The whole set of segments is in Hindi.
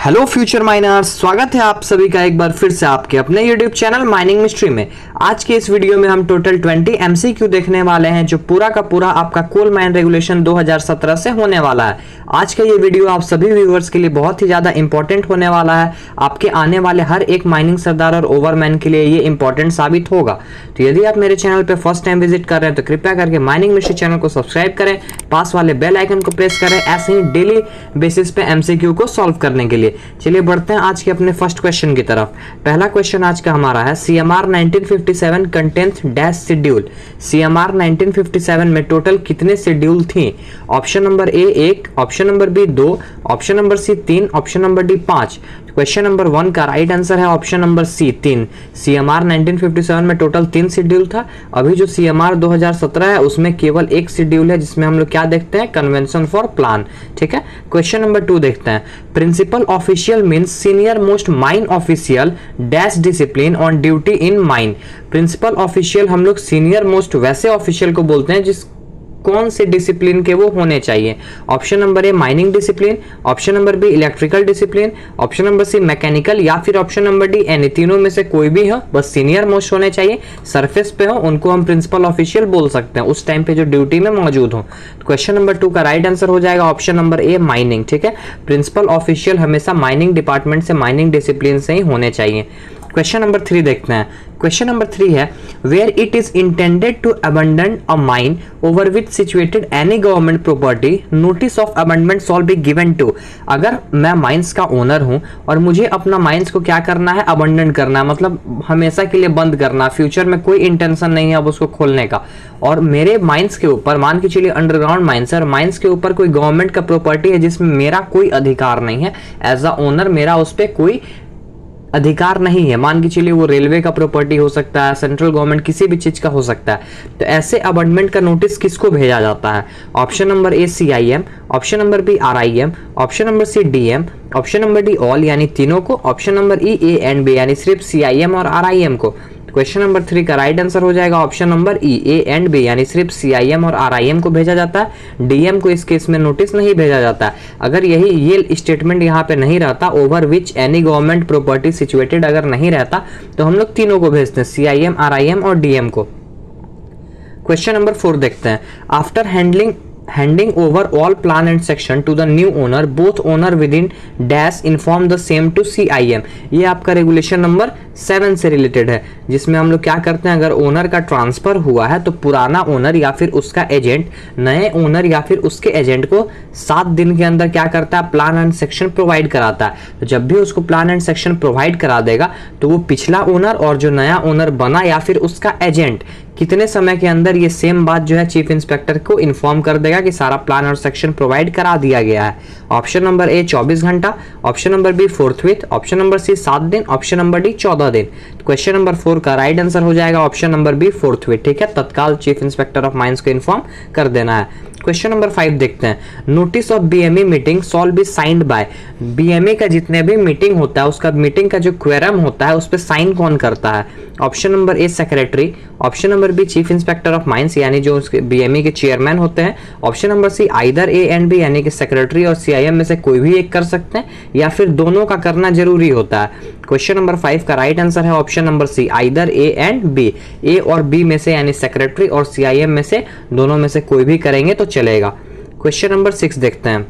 हेलो फ्यूचर माइनर्स, स्वागत है आप सभी का एक बार फिर से आपके अपने यूट्यूब चैनल माइनिंग मिस्ट्री में। आज के इस वीडियो में हम टोटल 20 एमसीक्यू देखने वाले हैं जो पूरा का पूरा आपका कोल माइन रेगुलेशन 2017 से होने वाला है। आज का ये वीडियो आप सभी व्यूअर्स के लिए बहुत ही ज्यादा इंपॉर्टेंट होने वाला है। आपके आने वाले हर एक माइनिंग सरदार और ओवरमैन के लिए ये इंपॉर्टेंट साबित होगा। तो यदि आप मेरे चैनल पर फर्स्ट टाइम विजिट कर रहे हैं तो कृपया करके माइनिंग मिस्ट्री चैनल को सब्सक्राइब करें, पास वाले बेल आइकन को प्रेस करें ऐसे ही डेली बेसिस पे एमसीक्यू को सॉल्व करने के लिए। चलिए बढ़ते हैं आज के अपने फर्स्ट क्वेश्चन की तरफ। पहला क्वेश्चन आज का हमारा है, CMR 1957 content dash schedule. CMR 1957 में टोटल कितने शेड्यूल थी? Option number A 1, option number B 2, option number C 3, option number D 5। Question number 1 का राइट आंसर है ऑप्शन नंबर सी 3। सीएमआर 1957 में टोटल 3 शेड्यूल था। अभी जो सीएमआर 2017 है उसमें केवल एक शेड्यूल है जिसमें हम लोग क्या देखते हैं, कन्वेंशन फॉर प्लान। ठीक है, क्वेश्चन नंबर 2 देखते हैं। Principal official means senior most mine official dash discipline on duty in mine. Principal official हम लोग सीनियर मोस्ट वैसे ऑफिशियल को बोलते हैं जिस कौन से डिसिप्लिन के वो होने चाहिए। Option number A mining discipline, option number B electrical discipline, option number C mechanical या फिर ऑप्शन नंबर डी एनी। तीनों में से कोई भी हो, बस सीनियर मोस्ट होने चाहिए, सरफेस पे हो, उनको हम प्रिंसिपल ऑफिशियल बोल सकते हैं उस टाइम पे जो ड्यूटी में मौजूद हो। क्वेश्चन नंबर 2 का राइट आंसर हो जाएगा ऑप्शन नंबर ए माइनिंग। ठीक है, प्रिंसिपल ऑफिशियल हमेशा माइनिंग डिपार्टमेंट से, माइनिंग डिसिप्लिन से ही होने चाहिए। क्वेश्चन नंबर 3 देखते हैं। क्वेश्चन नंबर 3 है, where it is intended to abandon a mine over which situated any government property, notice of abandonment shall be given to. अगर मैं माइंस का ओनर हूं और मुझे अपना माइंस को क्या करना है, अबंडन करना है, मतलब हमेशा के लिए बंद करना, फ्यूचर में कोई इंटेंशन नहीं है अब उसको खोलने का, और मेरे माइंस के ऊपर मान के चलिए अंडरग्राउंड माइंस है और माइंस के ऊपर कोई गवर्नमेंट का प्रॉपर्टी है जिसमें मेरा कोई अधिकार नहीं है, एज अ ओनर मेरा उस पर कोई अधिकार नहीं है। मान के चलिए वो रेलवे का प्रॉपर्टी हो सकता है, सेंट्रल गवर्नमेंट किसी भी चीज का हो सकता है। तो ऐसे अबंडमेंट का नोटिस किसको भेजा जाता है? Option number A CIM, option number B RIM, option number C DM, option number D all यानी तीनों को, option number E A and B यानी सिर्फ CIM और RIM को। क्वेश्चन नंबर 3 का राइट आंसर हो जाएगा option number E A and B यानी सिर्फ CIM और RIM को भेजा जाता है, DM को इस केस में नोटिस नहीं भेजा जाता है। अगर ये स्टेटमेंट यहाँ पे नहीं रहता, over which any government property situated अगर नहीं रहता, तो हम लोग तीनों को भेजते हैं, CIM, RIM और DM को। क्वेश्चन नंबर 4 देखते हैं। After handing over all plan and section to the new owner, both owner within dash inform the same to CIM। ये आपका रेगुलेशन नंबर 7 से रिलेटेड है, जिसमें हम लोग क्या करते हैं, अगर ओनर का ट्रांसफर हुआ है तो पुराना ओनर या फिर उसका एजेंट नए ओनर या फिर उसके एजेंट को 7 दिन के अंदर क्या करता है, प्लान एंड सेक्शन प्रोवाइड कराता है। तो जब भी उसको प्लान एंड सेक्शन प्रोवाइड करा देगा तो वो पिछला ओनर और जो नया ओनर बना या फिर उसका एजेंट कितने समय के अंदर ये सेम बात जो है चीफ इंस्पेक्टर को इन्फॉर्म कर देगा कि सारा प्लान और सेक्शन प्रोवाइड करा दिया गया है। ऑप्शन नंबर ए 24 घंटा, option number B forthwith, option number C 7 दिन, ऑप्शन नंबर डी 14 दिन। क्वेश्चन नंबर 4 का राइट आंसर हो जाएगा ऑप्शन नंबर बी फोर्थविथ। ठीक है, तत्काल चीफ इंस्पेक्टर ऑफ माइंस को इन्फॉर्म कर देना है। क्वेश्चन नंबर 5 देखते हैं। Notice of BME meeting shawl be signed by. BME का जितने भी मीटिंग होता है उसका मीटिंग का जो क्वेरम होता है उस पर साइन कौन करता है? Option number A secretary, option number B chief inspector of mines यानी जो BME के चेयरमैन होते हैं, option number C either A and B यानी कि सेक्रेटरी और CIM में से कोई भी एक कर सकते हैं या फिर दोनों का करना जरूरी होता है। क्वेश्चन नंबर 5 का राइट आंसर है option number C either A and B। A और B में से यानी सेक्रेटरी और CIM में से दोनों में से कोई भी करेंगे तो चलेगा। क्वेश्चन नंबर 6 देखते हैं।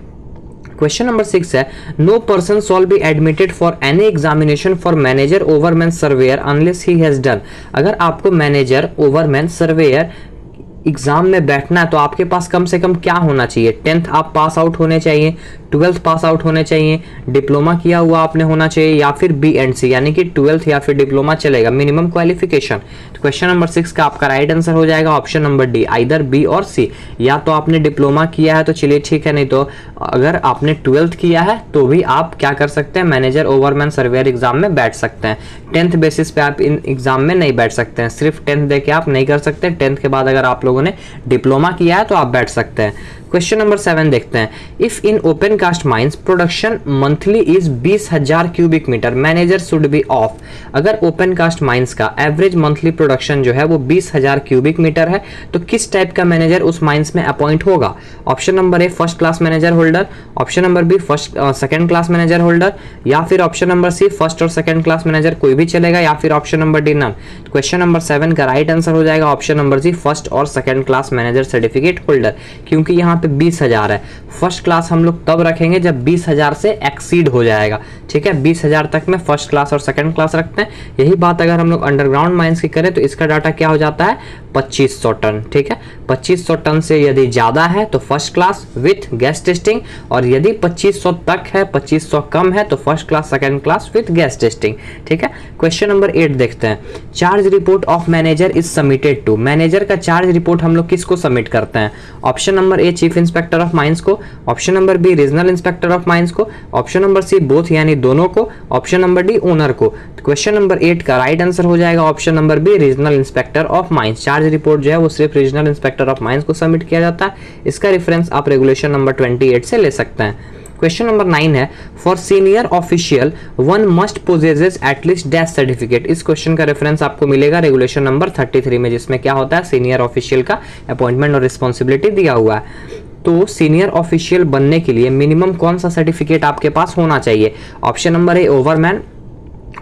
क्वेश्चन नंबर 6 है, no person shall be admitted for any examination for manager overman surveyor unless he has done. अगर आपको मैनेजर ओवरमैन सर्वेयर एग्जाम में बैठना है तो आपके पास कम से कम क्या होना चाहिए? 10th आप पास आउट होने चाहिए, 12th पास आउट होने चाहिए, डिप्लोमा किया हुआ आपने होना चाहिए या फिर B एंड C यानी कि 12th या फिर डिप्लोमा चलेगा, मिनिमम क्वालिफिकेशन। तो क्वेश्चन नंबर 6 का आपका राइट आंसर हो जाएगा option number D either B और C। या तो आपने डिप्लोमा किया है तो चलिए ठीक है, नहीं तो अगर आपने 12th किया है तो भी आप क्या कर सकते हैं, मैनेजर ओवरमैन सर्वेयर एग्जाम में बैठ सकते हैं। 10th बेसिस पे आप इन एग्जाम में नहीं बैठ सकते हैं, सिर्फ 10th देके आप नहीं कर सकते। 10th के बाद अगर आप लोगों ने डिप्लोमा किया है तो आप बैठ सकते हैं। क्वेश्चन नंबर 7 देखते हैं। If in open cast mines production monthly is 20,000 cubic metre, manager should be off. अगर ओपन कास्ट माइंस का एवरेज मंथली प्रोडक्शन जो है वो 20,000 क्यूबिक मीटर है तो किस टाइप का मैनेजर उस माइंस में अपॉइंट होगा? Option number A first class manager हो holder, option number B first second class manager holder, या फिर ऑप्शन नंबर सी फर्स्ट और सेकंड क्लास मैनेजर कोई भी चलेगा, या फिर option number D none. Question number 7 का राइट आंसर हो जाएगा ऑप्शन नंबर सी फर्स्ट और second class manager certificate holder, क्योंकि यहाँ पे 20,000 है। फर्स्ट क्लास हम लोग तब रखेंगे जब 20,000 से एक्सीड हो जाएगा, ठीक है। 20,000 तक में फर्स्ट क्लास और सेकंड क्लास रखते हैं। यही बात अगर हम लोग अंडरग्राउंड माइंस की करें तो इसका डाटा क्या हो जाता है 2500 टन, ठीक है। 2500 टन से यदि ज्यादा है तो first class with gas testing, और यदि 2500 तक है, 2500 कम है तो first class second class with gas testing, ठीक है। क्वेश्चन नंबर 8 देखते हैं। Charge report of manager is submitted to, manager का चार्ज रिपोर्ट हम लोग किसको सबमिट करते हैं? Option number A chief inspector of mines को, option number B regional inspector of mines को, ऑप्शन नंबर सी बोथ यानी दोनों को, ऑप्शन नंबर डी ओनर को। क्वेश्चन नंबर 8 का राइट आंसर हो जाएगा option number B regional inspector of mines. Charge report जो है वो सिर्फ रीजनल इंस्पेक्टर ऑफ माइंस को सबमिट किया जाता है। इसका रेफरेंस आप रेगुलेशन नंबर 28 से ले सकते हैं। क्वेश्चन नंबर 9 है, for senior official one must possesses at least dash certificate. इस क्वेश्चन का रेफरेंस आपको मिलेगा रेगुलेशन नंबर 33 में, जिसमें क्या होता है सीनियर ऑफिशियल का अपॉइंटमेंट और रिस्पॉन्सिबिलिटी दिया हुआ है। तो सीनियर ऑफिशियल बनने के लिए मिनिमम कौन सा सर्टिफिकेट आपके पास होना चाहिए? Option number A overman,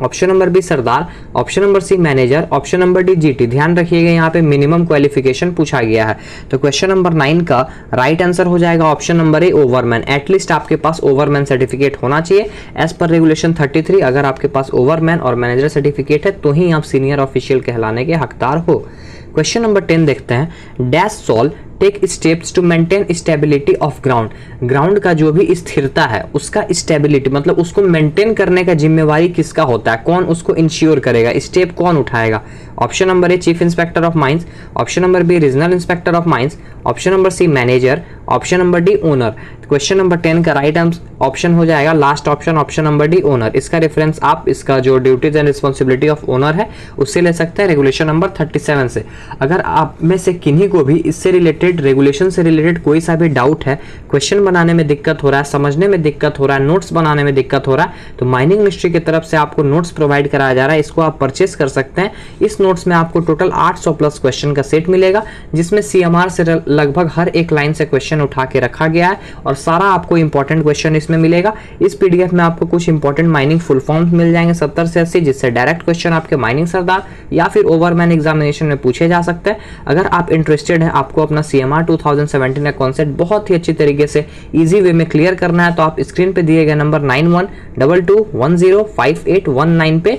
option number B sardar, option number C manager, option number D GT. ध्यान रखिएगा यहाँ पे मिनिमम क्वालिफिकेशन पूछा गया है। तो क्वेश्चन नंबर 9 का राइट आंसर हो जाएगा ऑप्शन नंबर ए ओवरमैन। एटलीस्ट आपके पास ओवरमैन सर्टिफिकेट होना चाहिए एज पर रेगुलेशन 33। अगर आपके पास ओवरमैन और मैनेजर सर्टिफिकेट है तो ही आप सीनियर ऑफिशियल कहलाने के हकदार हो। क्वेश्चन नंबर 10 देखते हैं। Dash shall take steps to maintain stability of ground. Ground का जो भी स्थिरता है उसका स्टेबिलिटी मतलब उसको मेंटेन करने का जिम्मेवारी किसका होता है? कौन उसको इंश्योर करेगा? स्टेप कौन उठाएगा? Option number A chief inspector of mines, option number B regional inspector of mines, option number C manager, option number D owner. Question number 10 का राइट ऑप्शन हो जाएगा last option, option number D owner. इसका रेफरेंस आप इसका जो duties and responsibility of owner है उससे ले सकते हैं रेगुलेशन नंबर 37 से। अगर आप में से किन्हीं को भी इससे रिलेटेड रेगुलेशन से रिलेटेड कोई सा भी डाउट है, क्वेश्चन बनाने में दिक्कत हो रहा है, समझने में दिक्कत हो रहा है, नोट्स बनाने में दिक्कत हो रहा है, तो माइनिंग मिनिस्ट्री की तरफ से आपको नोट्स प्रोवाइड कराया जा रहा है। इसको आप परचेस कर सकते हैं। इस नोट्स में आपको टोटल 800 प्लस क्वेश्चन का सेट मिलेगा, जिसमें सीएमआर से लगभग हर एक लाइन से क्वेश्चन उठा के रखा गया है और सारा आपको इंपॉर्टेंट क्वेश्चन इसमें मिलेगा। इस पीडीएफ में आपको कुछ इंपॉर्टेंट माइनिंग फुल फॉर्म्स मिल जाएंगे 70 से 80, जिससे डायरेक्ट क्वेश्चन आपके माइनिंग सरदार या फिर ओवरमैन एग्जामिनेशन में पूछे जा सकते हैं। अगर आप इंटरेस्टेड हैं, आपको अपना सीएमआर 2017 का कॉन्सेप्ट बहुत ही अच्छी तरीके से इजी वे में क्लियर करना है, तो आप स्क्रीन पे दिए गए नंबर 9122105819 पे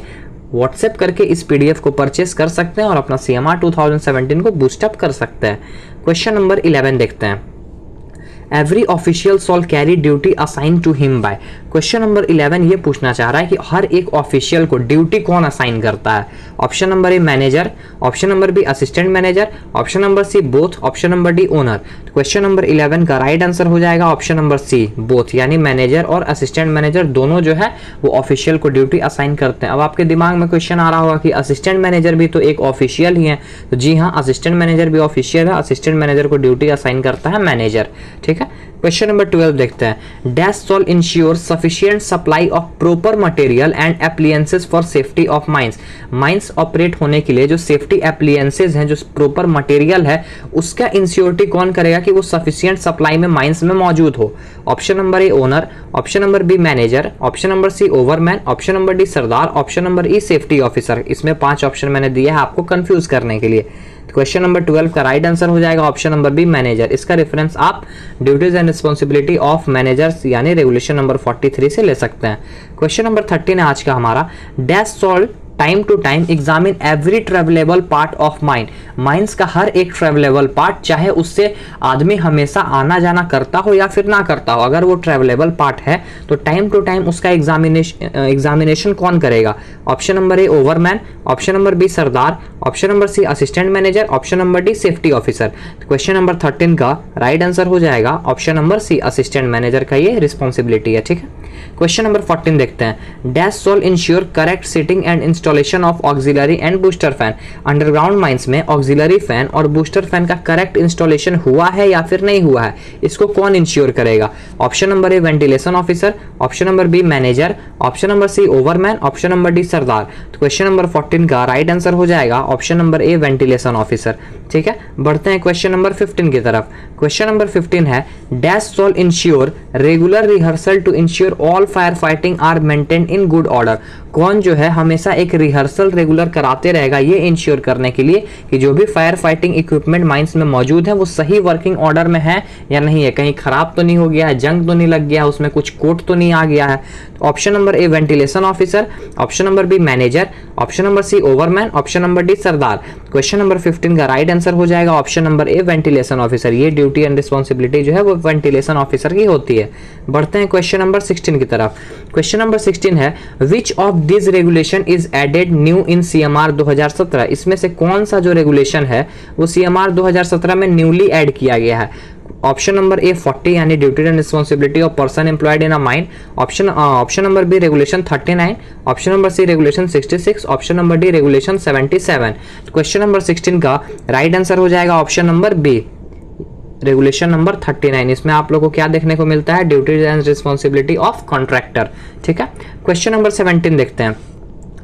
व्हाट्सएप करके इस पीडीएफ को परचेस कर सकते हैं और अपना सीएमआर 2017 को बूस्टअप कर सकते हैं। क्वेश्चन नंबर 11 देखते हैं। Every official shall carry duty assign to him by. Question number 11 ये पूछना चाह रहा है कि हर एक ऑफिशियल को ड्यूटी कौन असाइन करता है? Option number A manager, option number B assistant manager, option number C both, option number D owner. Question number 11 का राइट आंसर हो जाएगा ऑप्शन नंबर सी बोथ, यानी मैनेजर और असिस्टेंट मैनेजर दोनों जो है वो ऑफिशियल को ड्यूटी असाइन करते हैं। अब आपके दिमाग में क्वेश्चन आ रहा होगा कि असिस्टेंट मैनेजर भी तो एक ऑफिशियल ही है, तो जी हाँ, असिस्टेंट मैनेजर भी ऑफिशियल है। असिस्टेंट मैनेजर को ड्यूटी असाइन करता है मैनेजर, ठीक है। क्वेश्चन नंबर 12 देखते हैं। Dash shall ensure sufficient supply of proper material and appliances for safety of mines. Mines operate होने के लिए जो सेफ्टी एप्लियंसेस हैं, जो प्रॉपर मटेरियल है, उसका इंश्योरिटी कौन करेगा कि वो सफिशिएंट सप्लाई में माइंस में मौजूद हो? Option number A owner, option number B manager, option number C overman, option number D sardar, option number E safety officer. इसमें 5 ऑप्शन मैंने दिए हैं आपको कंफ्यूज करने के लिए। क्वेश्चन नंबर 12 का राइट आंसर हो जाएगा ऑप्शन नंबर बी मैनेजर। इसका रेफरेंस आप duties and responsibility of managers यानी रेगुलेशन नंबर 43 से ले सकते हैं। क्वेश्चन नंबर 13 है आज का हमारा। Dash solve time to time examine every travellable part of mine. Mines का हर एक ट्रेवलेबल पार्ट, चाहे उससे आदमी हमेशा आना जाना करता हो या फिर ना करता हो, अगर वो ट्रेवलेबल पार्ट है तो टाइम टू टाइम उसका एग्जामिनेशन कौन करेगा? Option number A overman, option number B sardar, option number C assistant manager, option number D safety officer. Question number 13 का राइट आंसर हो जाएगा option number C assistant manager का ये रिस्पॉन्सिबिलिटी है, ठीक है। क्वेश्चन नंबर 14 देखते हैं। Dash solve ensure correct sitting and installation of auxiliary and booster fan. Underground mines में ऑक्सिलरी फैन और बूस्टर फैन का करेक्ट इंस्टॉलेशन हुआ है या फिर नहीं हुआ है, इसको कौन इंश्योर करेगा? Option number A ventilation officer, option number B manager, option number C overman, option number D सरदार। तो क्वेश्चन नंबर 14 का राइट आंसर हो जाएगा option number A ventilation officer. ठीक है, बढ़ते हैं क्वेश्चन नंबर 15 की तरफ। क्वेश्चन नंबर 15 है dash shall ensure regular rehearsal to ensure all fire fighting are maintain in good order. कौन जो है हमेशा एक रिहर्सल रेगुलर कराते रहेगा ये इंश्योर करने के लिए कि जो भी फायर फाइटिंग इक्विपमेंट माइंस में मौजूद है वो सही वर्किंग ऑर्डर में है या नहीं है, कहीं खराब तो नहीं हो गया है, जंग तो नहीं लग गया है, उसमें कुछ कोट तो नहीं आ गया है। तो option number A ventilation officer, option number B manager, option number C overman, option number D sardar. Question number 15 का राइट आंसर हो जाएगा option number A ventilation officer. ये ड्यूटी एंड रिस्पॉन्सिबिलिटी जो है वो वेंटिलेशन ऑफिसर की होती है। बढ़ते हैं क्वेश्चन नंबर 16 की तरफ। क्वेश्चन नंबर 16 है which of this regulation is added new in CMR 2017। इसमें से कौन सा जो रेगुलेशन है वो सीएमआर 2017 में न्यूली ऐड किया गया है? ऑप्शन नंबर ए 40 यानी duty and responsibility of person employed in a mine, option number B regulation 39, option number C regulation 66, option number D regulation 77। Question number 16 का राइट आंसर हो जाएगा option number B regulation number 39। इसमें आप लोगों को क्या देखने को मिलता है? Duty and responsibility of contractor. ठीक है, क्वेश्चन नंबर 17 देखते हैं।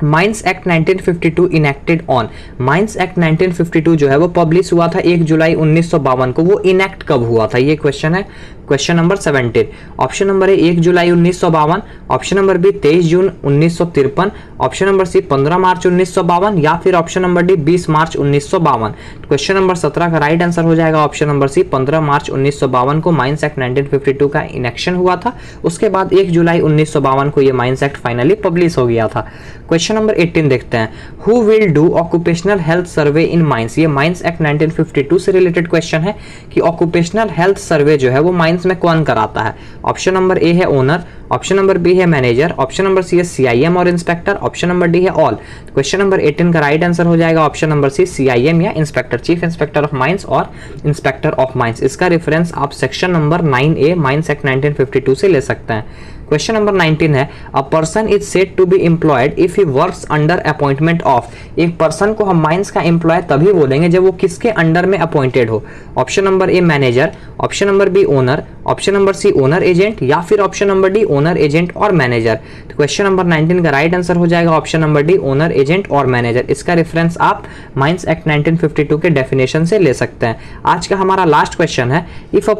Mines act 1952 enacted on. Mines act 1952 जो है वो पब्लिश हुआ था 1 जुलाई 1952 को, वो इनेक्ट कब हुआ था ये क्वेश्चन है। Question number 17 option number A 1 जुलाई 1952, ऑप्शन नंबर बी 23 जून 1953, ऑप्शन नंबर सी 15 मार्च 1952 या फिर ऑप्शन नंबर डी 20 मार्च 1952। क्वेश्चन नंबर 17 का राइट आंसर हो जाएगा ऑप्शन नंबर सी 15 मार्च 1952 को माइंस एक्ट 1952 का इनेक्शन हुआ था। उसके बाद 1 जुलाई 1952 को ये माइंस एक्ट फाइनली पब्लिश हो गया था। क्वेश्चन नंबर 18 देखते हैं। Who will do occupational health survey in mines. ये माइंस एक्ट 1952 से रिलेटेड क्वेश्चन है कि ऑक्यूपेशनल हेल्थ सर्वे जो है वो माइंस में कौन कराता है? ऑप्शन नंबर ए है ओनर, ऑप्शन नंबर बी है मैनेजर, ऑप्शन नंबर सी है सीआईएम और इंस्पेक्टर, ऑप्शन नंबर डी है ऑल। क्वेश्चन नंबर 18 का राइट आंसर हो जाएगा ऑप्शन नंबर सी सीआईएम या inspector, chief inspector of mines और इंस्पेक्टर ऑफ माइंस। इसका रेफरेंस आप section number 9A mines act 1952 से ले सकते हैं। क्वेश्चन नंबर 19 है a person is said to be employed if he works under appointment of. एक पर्सन को हम माइंस का एम्प्लॉय तभी बोलेंगे जब वो किसके अंडर में अपॉइंटेड हो? Option number A manager, option number B owner, option number C owner agent या फिर option number D owner agent और मैनेजर। तो क्वेश्चन नंबर 19 का राइट आंसर हो जाएगा option number D owner agent और मैनेजर। इसका रेफरेंस आप माइंस एक्ट 1952 के डेफिनेशन से ले सकते हैं। आज का हमारा लास्ट क्वेश्चन है if a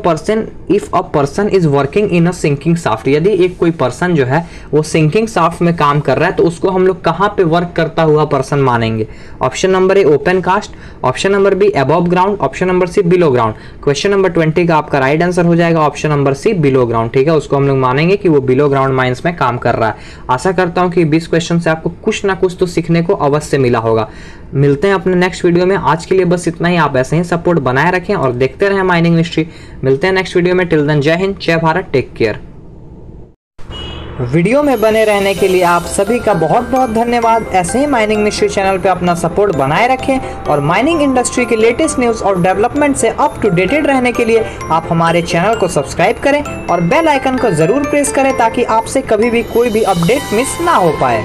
person is working in a sinking shaft. यदि एक कोई पर्सन जो है वो सिंकिंग शाफ्ट में काम कर रहा है तो उसको हम लोग कहां पे वर्क करता हुआ पर्सन मानेंगे? Option number A open cast, option number B above ground, option number C below ground. Question number 20 का आपका राइट आंसर हो जाएगा option number C below ground. ठीक है, उसको हम लोग मानेंगे कि वो बिलो ग्राउंड माइंस में काम कर रहा है। आशा करता हूं कि 20 क्वेश्चन से आपको कुछ ना कुछ तो सीखने को अवश्य मिला होगा। मिलते हैं अपने नेक्स्ट वीडियो में। आज के लिए बस इतना ही। आप ऐसे ही सपोर्ट बनाए रखें और देखते रहें माइनिंग मिस्ट्री। मिलते हैं नेक्स्ट वीडियो में। टिल देन जय हिंद, जय भारत, टेक केयर। वीडियो में बने रहने के लिए आप सभी का बहुत बहुत धन्यवाद। ऐसे ही माइनिंग मिस्ट्री चैनल पे अपना सपोर्ट बनाए रखें और माइनिंग इंडस्ट्री के लेटेस्ट न्यूज़ और डेवलपमेंट से अप टू डेटेड रहने के लिए आप हमारे चैनल को सब्सक्राइब करें और बेल आइकन को जरूर प्रेस करें ताकि आपसे कभी भी कोई भी अपडेट मिस ना हो पाए।